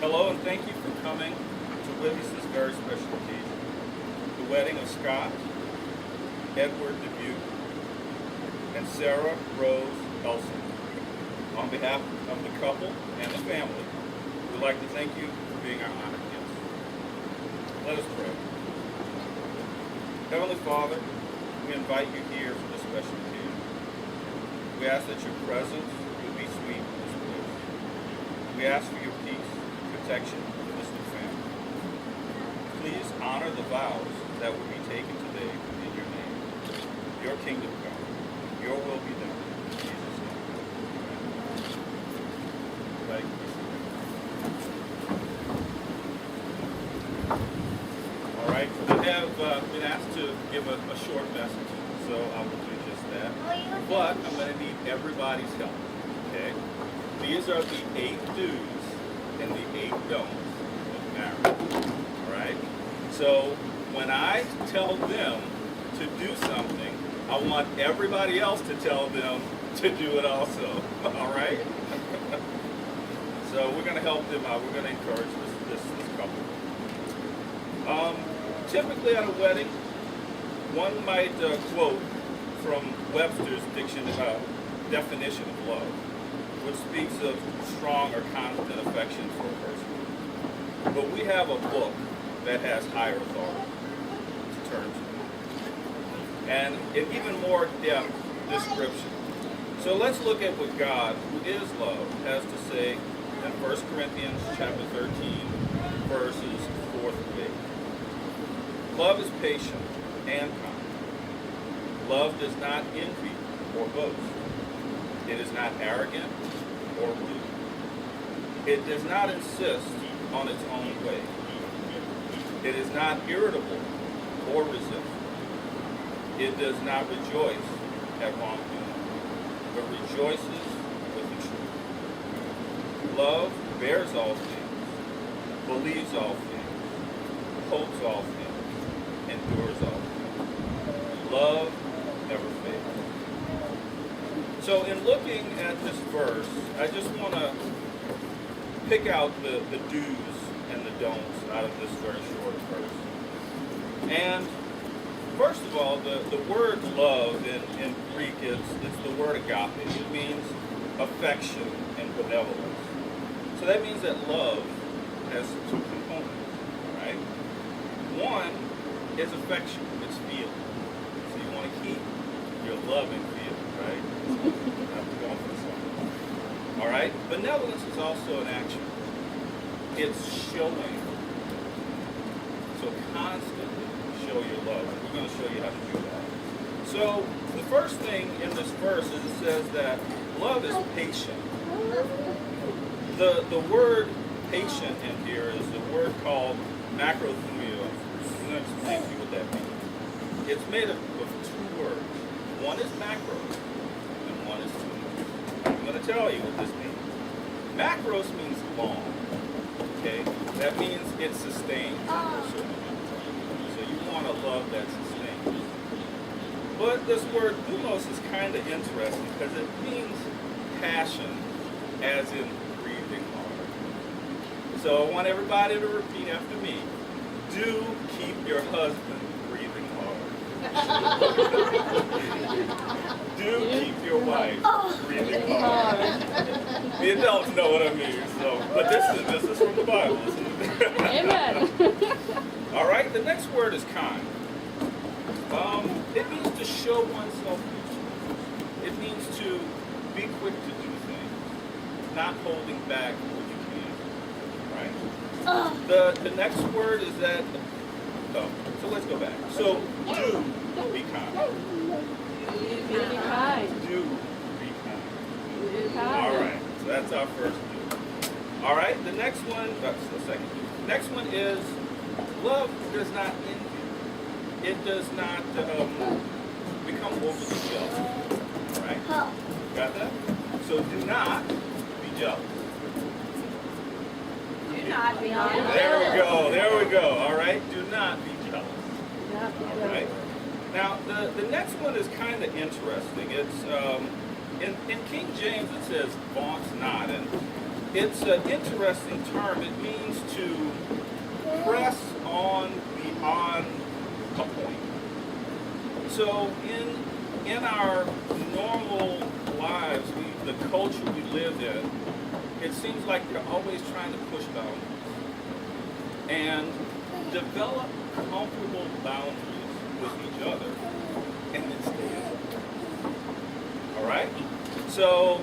Hello and thank you for coming to witness this very special occasion. The the wedding of Scott Edward Dubuque and Sarah Rose Elson. On behalf of the couple and the family, we'd like to thank you for being our honored guests. Let us pray. Heavenly Father, we invite you here for this special occasion. We ask that your presence would be sweet in this place. We ask for your peace, protection for this new family. Please honor the vows that will be taken today in your name. Your kingdom come. Your will be done. In Jesus' name. Amen. Thank you. All right. We have been asked to give a short message, so I will do just that. But I'm going to need everybody's help. Okay? These are the 8 do's and the 8 don'ts of marriage. All right? So when I tell them to do something, I want everybody else to tell them to do it also. All right? So we're going to help them out. We're going to encourage this couple. Typically at a wedding, one might quote from Webster's definition of love, which speaks of strong or constant affection for a person. But we have a book that has higher authority to turn to, and an even more depth description. So let's look at what God, who is love, has to say in 1 Corinthians chapter 13, verses 4 through 8. Love is patient and kind. Love does not envy or boast. It is not arrogant or rude. It does not insist on its own way. It is not irritable or resentful. It does not rejoice at wrongdoing, but rejoices with the truth. Love bears all things, believes all things, hopes all things, endures all things. Love never fails. So in looking at this verse, I just want to pick out the do's and the don'ts out of this very short verse. And first of all, the word love in Greek it's the word agape. It means affection and benevolence. So that means that love has 2 components, right? One is affection, it's feeling. So you want to keep your loving feeling, right? I'm going for this one. All right? Benevolence is also an action. It's showing. So constantly show your love. We're going to show you how to do that. So the first thing in this verse is it says that love is patient. The word patient in here is the word called macrothumio. I'm going to explain to you what that means. It's made of 2 words. One is macro and one is thumio. I'm going to tell you what this means. Macros means long. Okay? That means it sustains. So you want a love that sustains. But this word thumos is kind of interesting because it means passion, as in breathing hard. So I want everybody to repeat after me. Do keep your husband breathing hard. Do keep your wife breathing hard. The adults know what I mean. So, but this is from the Bible. Amen. All right. The next word is kind. It means to show oneself useful. It means to be quick to do things, not holding back what you can. Right. The next word is that. Oh, so let's go back. So do be kind. Be kind. Do be kind. Be kind. All right. So that's our first do. All right. The next one. That's the second do. Next one is love does not envy. It does not become overly jealous. All right. Got that? So do not be jealous. Do not be jealous. There we go. There we go. All right. Do not be jealous. All right. Now the next one is kind of interesting. It's in King James it says vaunts not, and it's an interesting term. It means to press on beyond a point. So in our normal lives, the culture we live in, it seems like you're always trying to push boundaries and develop comfortable boundaries with each other and then stay in it. All right? So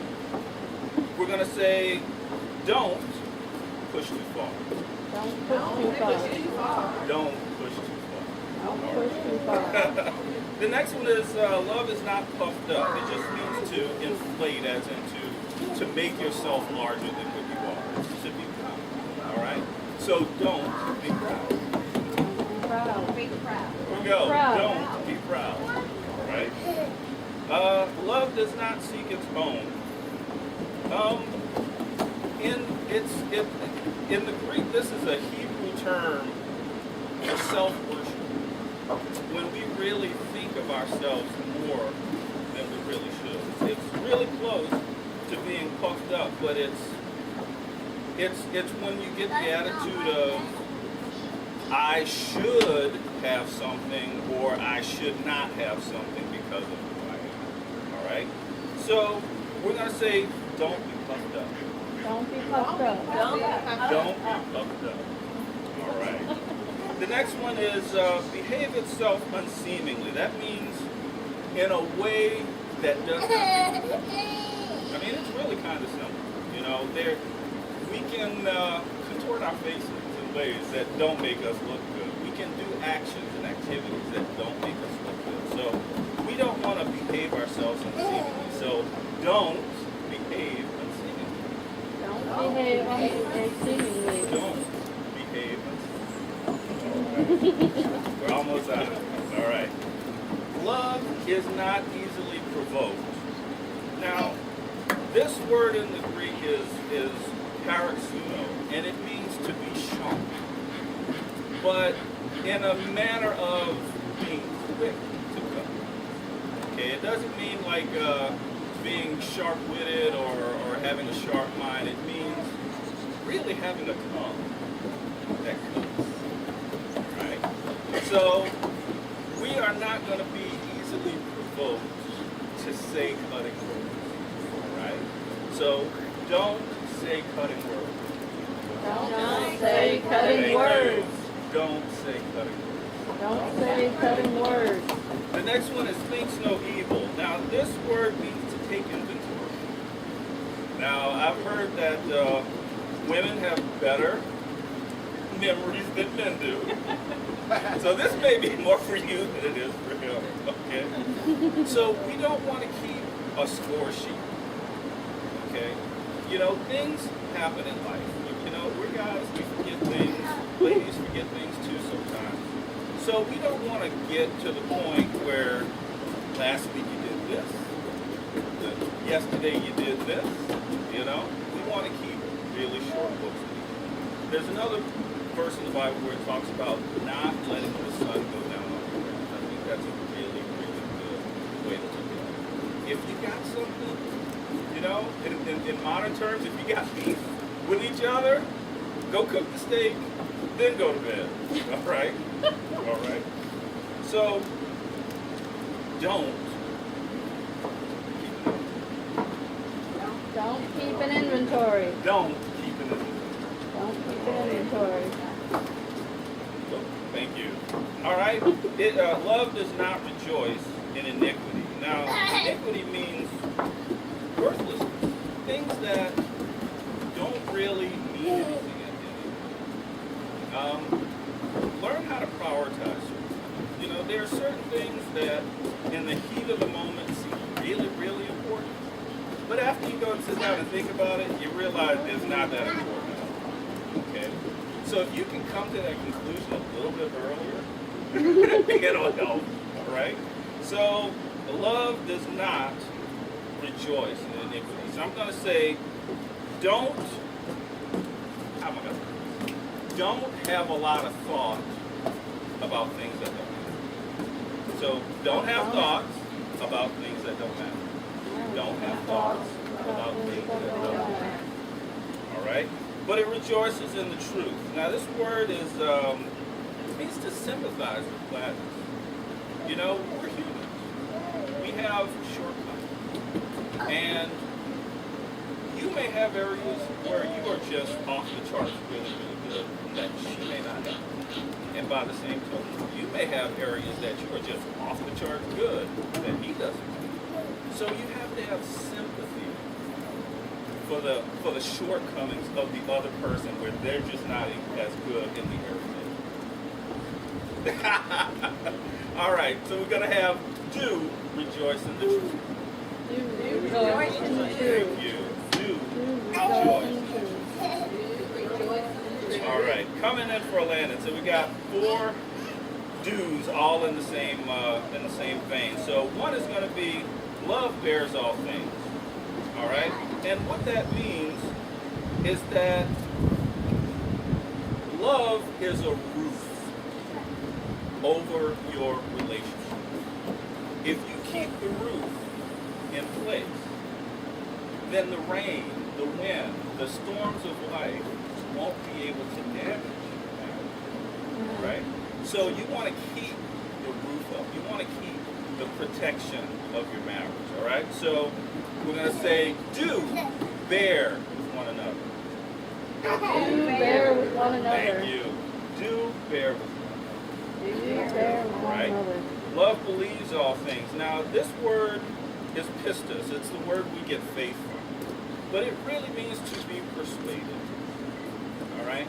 we're going to say, don't push too far. Don't push too far. Don't push too far. Don't push too far. The next one is love is not puffed up. It just means to inflate, as in to make yourself larger than what you are. To be proud. All right? So don't be proud. Proud. Be proud. Here we go. Proud. Don't be proud. All right? Love does not seek its own. In the Greek, this is a Hebrew term for self-worship. When we really think of ourselves more than we really should. It's really close to being puffed up, but it's when you get the attitude of I should have something or I should not have something because of who I am. All right? So we're going to say don't be puffed up. Don't be puffed up. Don't be puffed up. All right. The next one is behave itself unseemingly. That means in a way that does not. I mean, it's really kind of simple. You know, we can contort our faces in ways that don't make us look good. We can do actions and activities that don't make us look good. So we don't want to behave ourselves unseemingly. So don't behave unseemingly. Don't behave unseemingly. Don't behave unseemingly. We're almost out of it. All right. Love is not easily provoked. Now, this word in the Greek is paroxuno, and it means to be shocked, but in a manner of being quick to go. Okay, it doesn't mean like being sharp-witted or having a sharp mind. It means really having a tongue that cuts. Right? So we are not going to be easily provoked to say cutting words. All right? So don't say cutting words. Don't say cutting words. Don't say cutting words. Don't say cutting words. The next one is thinks no evil. Now, this word means to take inventory. Now, I've heard that women have better memories than men do. So this may be more for you than it is for him. Okay? So we don't want to keep a score sheet. Okay? You know, things happen in life. You know, we're guys, we forget things. Ladies forget things too sometimes. So we don't want to get to the point where last week you did this, yesterday you did this, you know? We want to keep really short books. There's another verse in the Bible where it talks about not letting the sun go down on your wrath. I think that's a really, really good way to look at it. If you got something, you know, in modern terms, if you got beef with each other, go cook the steak, then go to bed. All right? All right. So, don't keep an inventory. Don't keep an inventory. Don't keep an inventory. So, thank you. All right. Love does not rejoice in iniquity. Now, iniquity means worthlessness. Things that don't really mean anything at the end. Learn how to prioritize. You know, there are certain things that in the heat of the moment seem really, really important. But after you go and sit down and think about it, you realize it's not that important. Okay? So if you can come to that conclusion a little bit earlier, it'll help. All right? So love does not rejoice in iniquity. So I'm going to say, don't have a lot of thought about things that don't matter. So don't have thoughts about things that don't matter. Don't have thoughts about things that don't matter. All right? But it rejoices in the truth. Now this word is, it means to sympathize with gladness. You know, we're humans. We have shortcomings. And you may have areas where you are just off the charts really, really good that she may not have. And by the same token, you may have areas that you are just off the charts good that he doesn't have. So you have to have sympathy for the shortcomings of the other person where they're just not as good in the area. All right, so we're going to have do rejoice in the truth. Do rejoice in the truth. Thank you. Do Rejoice in rejoice. the truth. All right, coming in for Landon. So we got 4 do's all in the same vein. So one is going to be love bears all things. All right, and what that means is that love is a roof over your relationship. If you keep the roof in place, then the rain, the wind, the storms of life won't be able to damage you. Right? So you want to keep the roof up. You want to keep the protection of your marriage. All right? So we're going to say, do bear with one another. Do bear with one another. Thank you. Do bear with one Do bear with one Right. another. another. Love believes all things. Now, this word is pistis. It's the word we get faith from. But it really means to be persuaded. All right?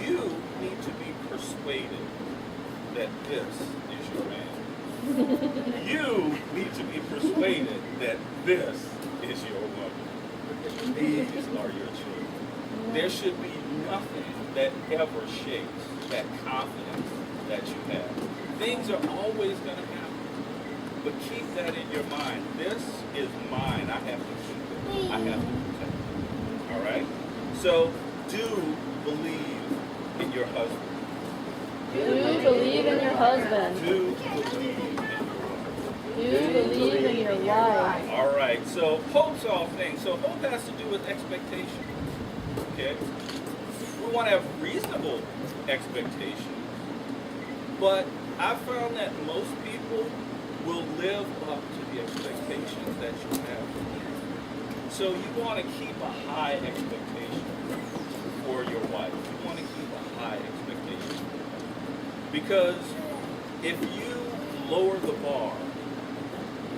You need to be persuaded that this is your man. You need to be persuaded that this is your woman. These are your children. There should be nothing that ever shakes that confidence that you have. Things are always going to happen. But keep that in your mind. This is mine. I have to keep it. I have to protect it. All right? So, do believe in your husband. Do believe in your husband. Do believe in your wife. Do believe in your wife. All right. So, hope's all things. So, hope has to do with expectation. Okay? We want to have reasonable expectations. But I found that most people will live up to the expectations that you have. So you want to keep a high expectation for your wife. You want to keep a high expectation. Because if you lower the bar,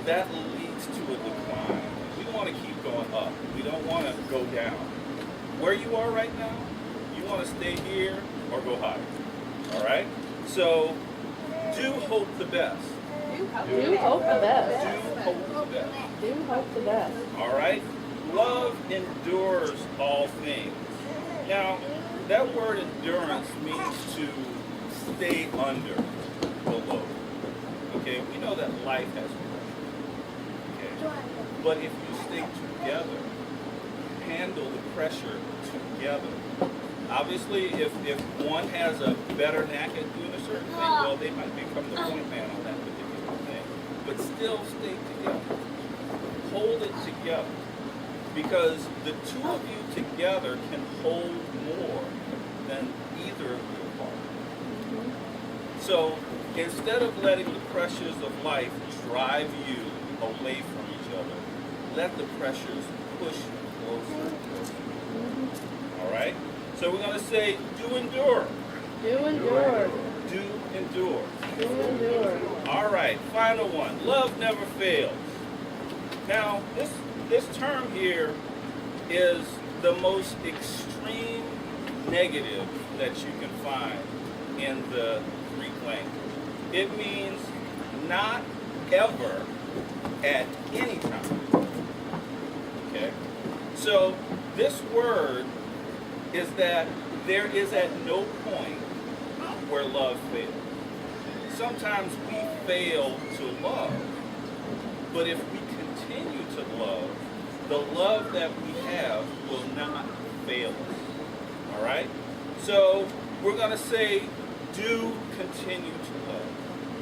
that leads to a decline. We want to keep going up. We don't want to go down. Where you are right now, you want to stay here or go higher. All right? So, do hope the best. Do hope the best. Do hope the best. Do hope the best. All right? Love endures all things. Now, that word endurance means to stay under the load. Okay? We know that life has pressure. Okay? But if you stay together, handle the pressure together. Obviously, if one has a better knack at doing a certain thing, well, they might become the point man on that particular thing. But still stay together. Hold it together. Because the two of you together can hold more than either of you apart. So instead of letting the pressures of life drive you away from each other, let the pressures push you closer and closer. All right? So we're going to say, do endure. Do endure. Do endure. Do endure. All right, final one. Love never fails. Now, this term here is the most extreme negative that you can find in the Greek language. It means not ever at any time. Okay? So this word is that there is at no point where love fails. Sometimes we fail to love, but if we continue to love, the love that we have will not fail us. All right? So we're going to say, do continue to love.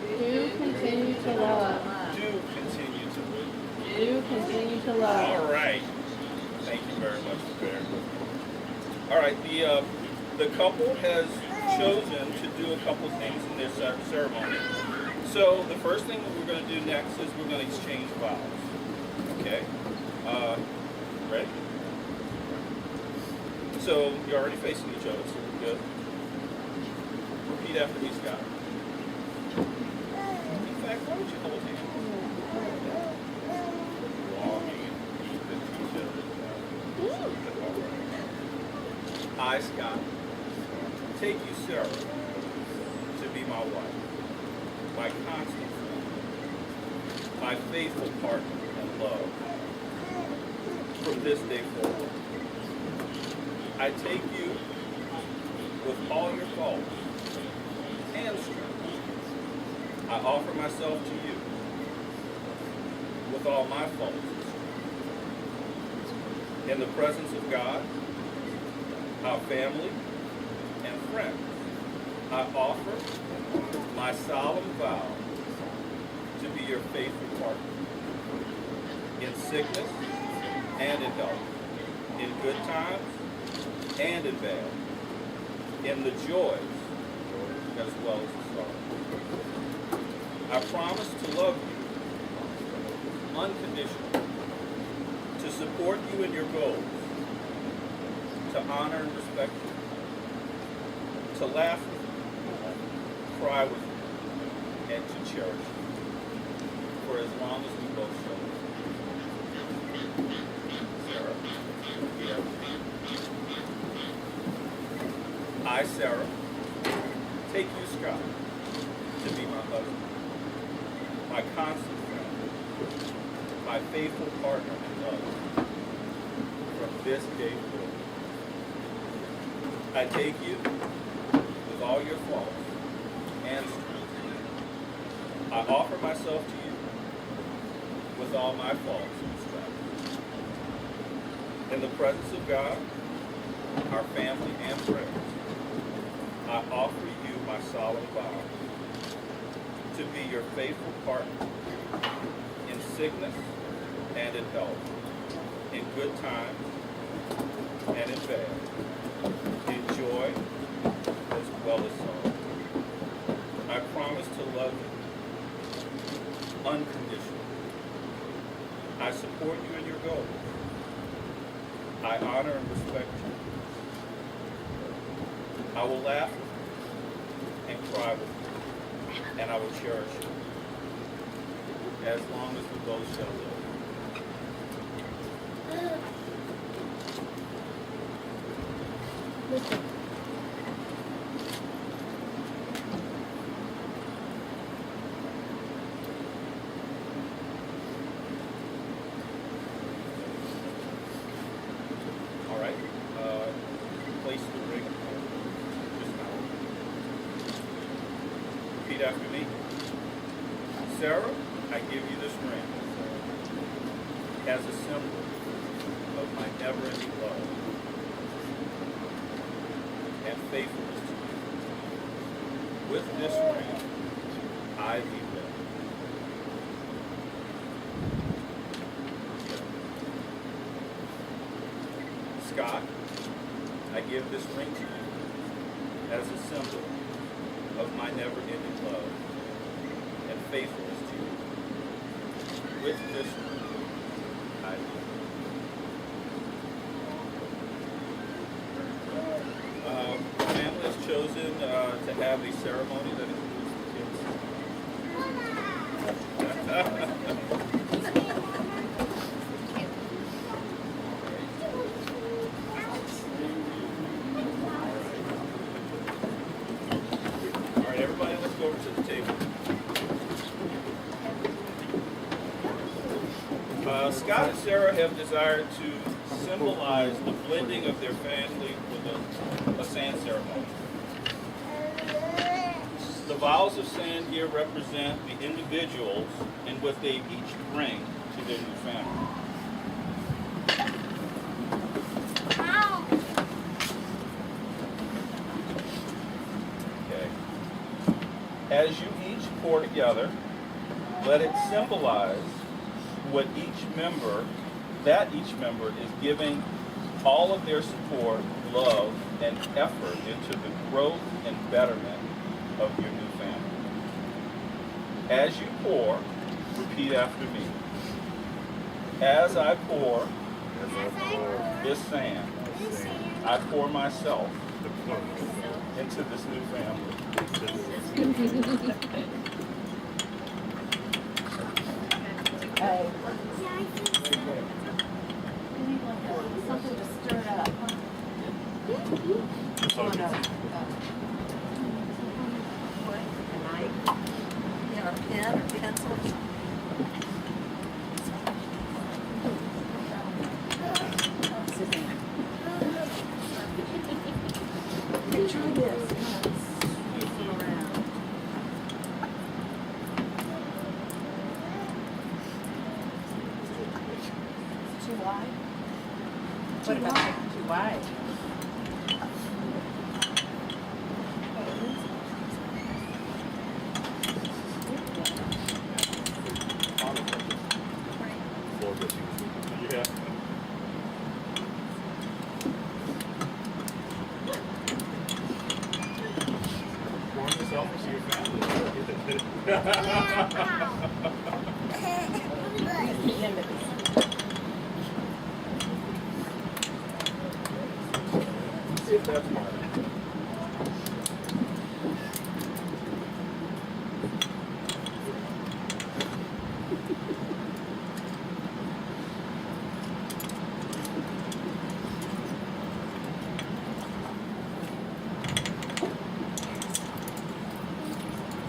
Do continue to love. Do continue to love. Do continue to love. All right. Thank you very much for bearing with me. All right, the couple has chosen to do a couple things in their ceremony. So the first thing that we're going to do next is we're going to exchange vows. Okay? Ready? So you're already facing each other, so we're good. Repeat after me, Scott. In fact, why don't you hold hands? Longing and deep into each other's vows. I, Scott, take you, Sarah, to be my wife, my constant friend, my faithful partner in love. From this day forward, I take you with all your faults and strengths. I offer myself to you with all my faults and strengths. In the presence of God, our family, and friends, I offer my solemn vow to be your faithful partner in sickness and in health, in good times and in bad, in the joys as well as the sorrows. I promise to love you unconditionally, to support you in your goals, to honor and respect you, to laugh with you, cry with you, and to cherish you for as long as we both shall live. Sarah, yeah. I, Sarah, take you, Scott, to be my husband, my constant friend, my faithful partner in love, from this day forward. I take you with all your faults and strengths. I offer myself to you with all my faults and strengths. In the presence of God, our family, and friends, I offer you my solemn vow to be your faithful partner in sickness and in health, in good times and in bad, in joy as well as sorrow. I promise to love you unconditionally. I support you in your goals. I honor and respect you. I will laugh with you and cry with you, and I will cherish you as long as we both shall live. Listen. All right. Place the ring just now. Repeat after me. Sarah, I give you this ring as a symbol of my never-ending love and faithfulness to you. With this ring, I be wed. Scott, I give this ring to you as a symbol of my never-ending love and faithfulness to you. With this ring, I be wed. Family has chosen to have a ceremony that includes the kids. All right, everybody, let's go over to the table. Scott and Sarah have desired to symbolize the blending of their family with a sand ceremony. The vows of sand here represent the individuals and what they each bring to their new family. Okay. As you each pour together, let it symbolize what each member is giving all of their support, love, and effort into the growth and betterment of your new family. As you pour, repeat after me. As I pour this sand, I pour myself into this new family. Something to stir it up. Oh, no. Or pen or pencil. Picture this. Around. Too wide? What about too wide? Yeah. Pour yourself into your family. See if that's mine.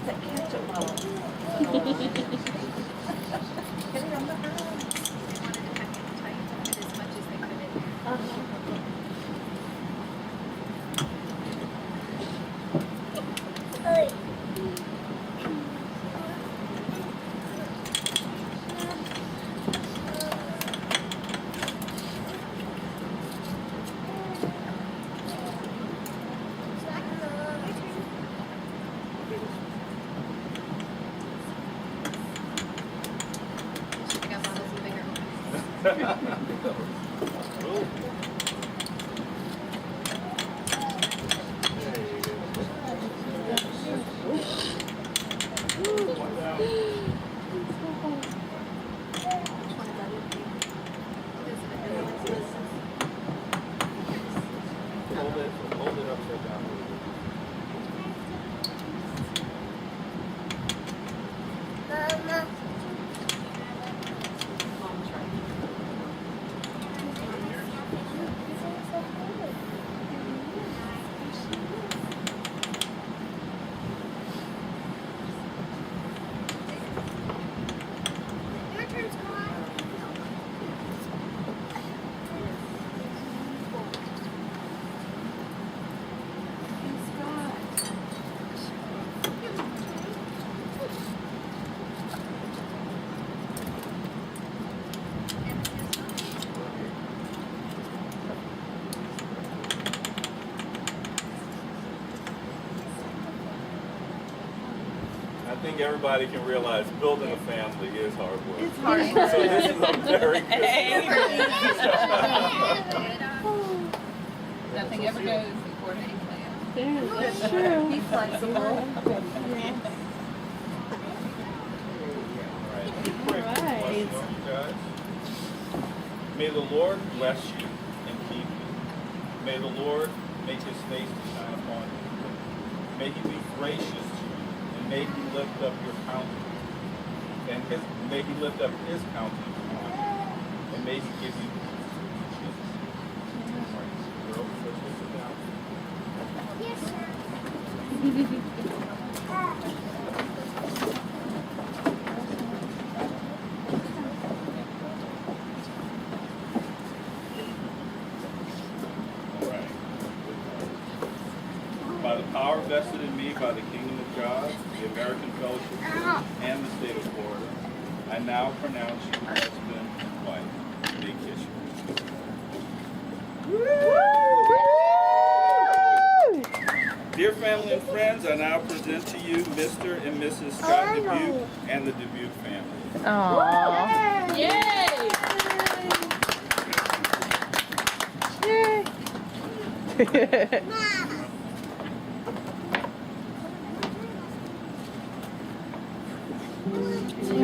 That ketchup bottle. Get it on the ground. Hold it upside down. I think everybody can realize building a family is hard work. It's hard. So this is a very good Nothing ever goes according to plan. That's true. Be flexible. All right. You guys. May the Lord bless you and keep you. May the Lord make his face to shine upon you. May he be gracious to you, and may he lift up your countenance. And may he lift up his countenance upon you, and may he give you peace. Jesus. All right. Girls, let's go sit down. Yes, sir. All right. By the power vested in me by the kingdom of God, the American Fellowship Church, and the state of Florida, I now pronounce you husband and wife. Big kiss you. Dear family and friends, I now present to you Mr. and Mrs. Scott Dubuque and the Dubuque family. Aww. Mom. You